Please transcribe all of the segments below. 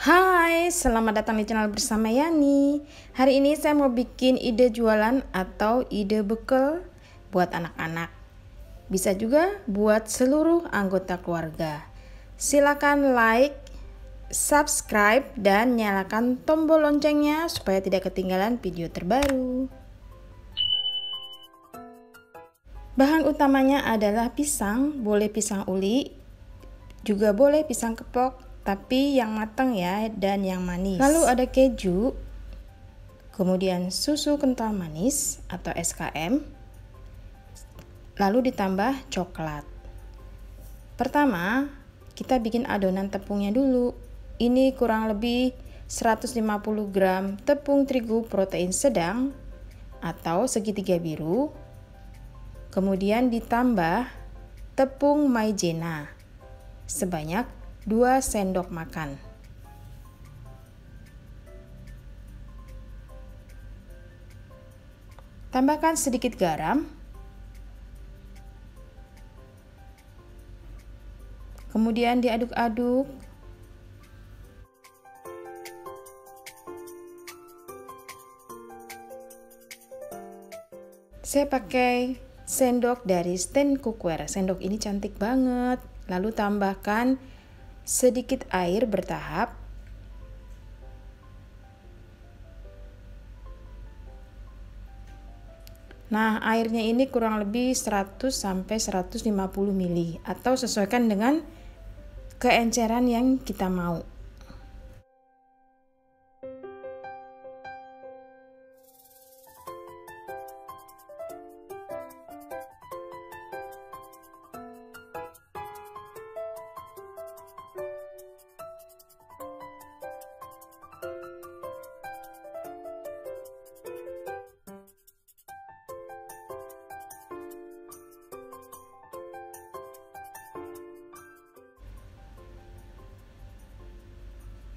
Hai, selamat datang di channel bersama Yani. Hari ini saya mau bikin ide jualan atau ide bekal buat anak-anak. Bisa juga buat seluruh anggota keluarga. Silakan like, subscribe, dan nyalakan tombol loncengnya supaya tidak ketinggalan video terbaru. Bahan utamanya adalah pisang, boleh pisang uli, juga boleh pisang kepok, tapi yang matang ya dan yang manis. Lalu ada keju, kemudian susu kental manis atau SKM, lalu ditambah coklat. Pertama, kita bikin adonan tepungnya dulu. Ini kurang lebih 150 gram tepung terigu protein sedang atau segitiga biru. Kemudian ditambah tepung maizena sebanyak 2 sendok makan. Tambahkan sedikit garam. Kemudian diaduk-aduk. Saya pakai sendok dari stand cookware. Sendok ini cantik banget. Lalu tambahkan sedikit air bertahap. Nah, airnya ini kurang lebih 100 sampai 150 ml atau sesuaikan dengan keenceran yang kita mau.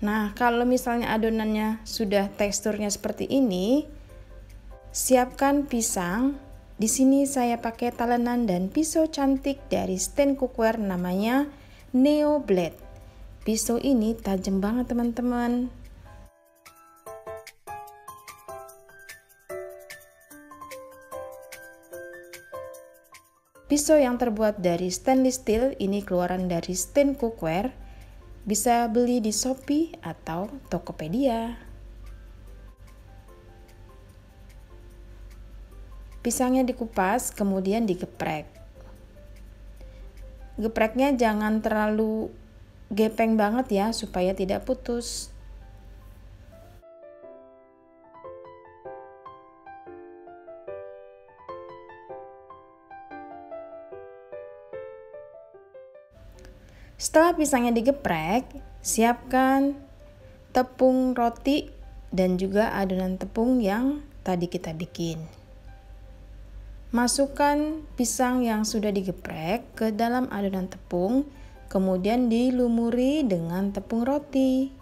Nah, kalau misalnya adonannya sudah teksturnya seperti ini, siapkan pisang. Di sini saya pakai talenan dan pisau cantik dari stand cookware namanya Neo Blade. Pisau ini tajam banget teman-teman. Pisau yang terbuat dari stainless steel ini keluaran dari stand cookware. Bisa beli di Shopee atau Tokopedia. Pisangnya dikupas, kemudian digeprek. Gepreknya jangan terlalu gepeng banget ya, supaya tidak putus. Setelah pisangnya digeprek, siapkan tepung roti dan juga adonan tepung yang tadi kita bikin. Masukkan pisang yang sudah digeprek ke dalam adonan tepung, kemudian dilumuri dengan tepung roti.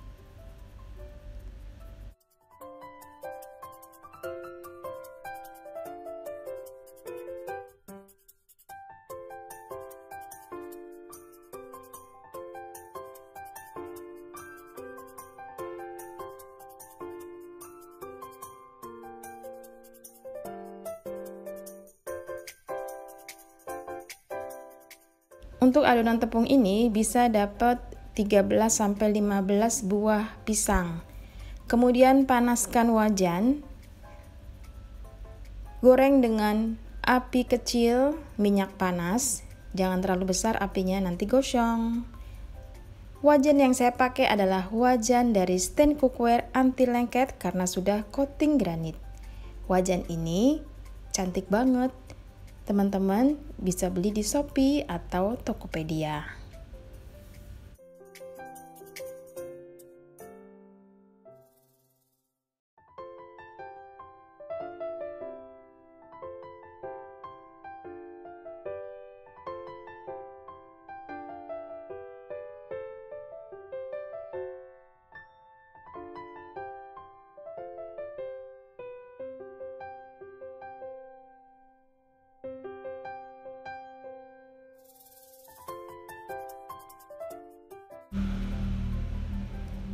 Untuk adonan tepung ini bisa dapat 13 sampai 15 buah pisang. Kemudian panaskan wajan. Goreng dengan api kecil, minyak panas. Jangan terlalu besar apinya, nanti gosong. Wajan yang saya pakai adalah wajan dari stand cookware anti lengket karena sudah coating granit. Wajan ini cantik banget. Teman-teman bisa beli di Shopee atau Tokopedia.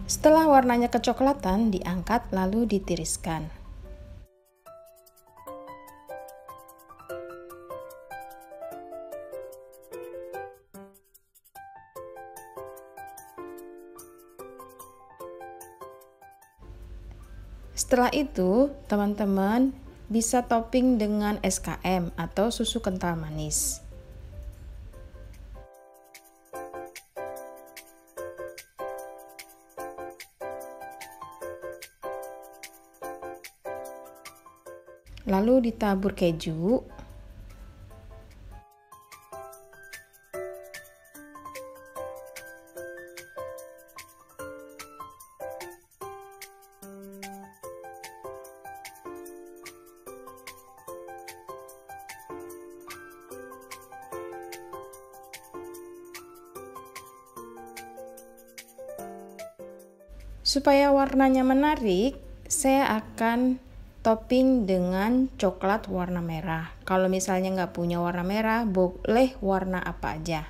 Setelah warnanya kecoklatan, diangkat lalu ditiriskan. Setelah itu, teman-teman bisa topping dengan SKM atau susu kental manis. Lalu ditabur keju. Supaya warnanya menarik, saya akan topping dengan coklat warna merah. Kalau misalnya nggak punya warna merah, boleh warna apa aja.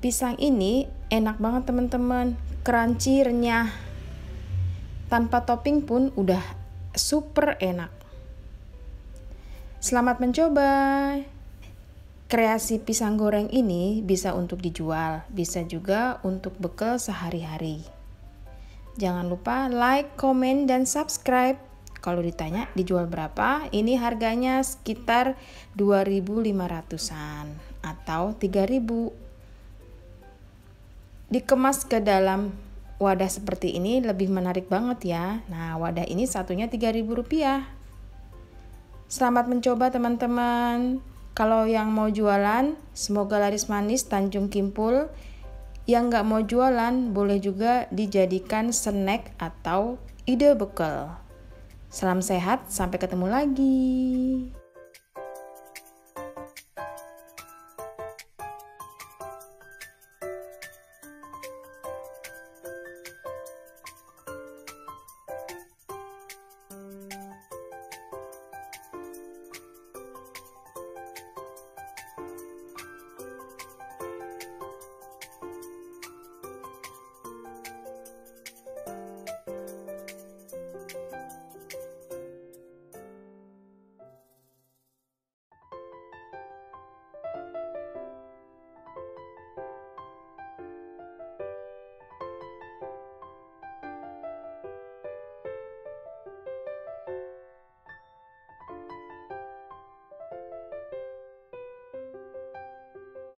Pisang ini enak banget teman-teman, crunchy, renyah. Tanpa topping pun udah super enak. Selamat mencoba. Kreasi pisang goreng ini bisa untuk dijual, bisa juga untuk bekal sehari-hari. Jangan lupa like, komen, dan subscribe. Kalau ditanya dijual berapa, ini harganya sekitar 2.500-an atau 3.000. Dikemas ke dalam wadah seperti ini lebih menarik banget ya. Nah, wadah ini satunya Rp3.000. Selamat mencoba teman-teman. Kalau yang mau jualan, semoga laris manis Tanjung Kimpul. Yang nggak mau jualan, boleh juga dijadikan snack atau ide bekal. Salam sehat, sampai ketemu lagi.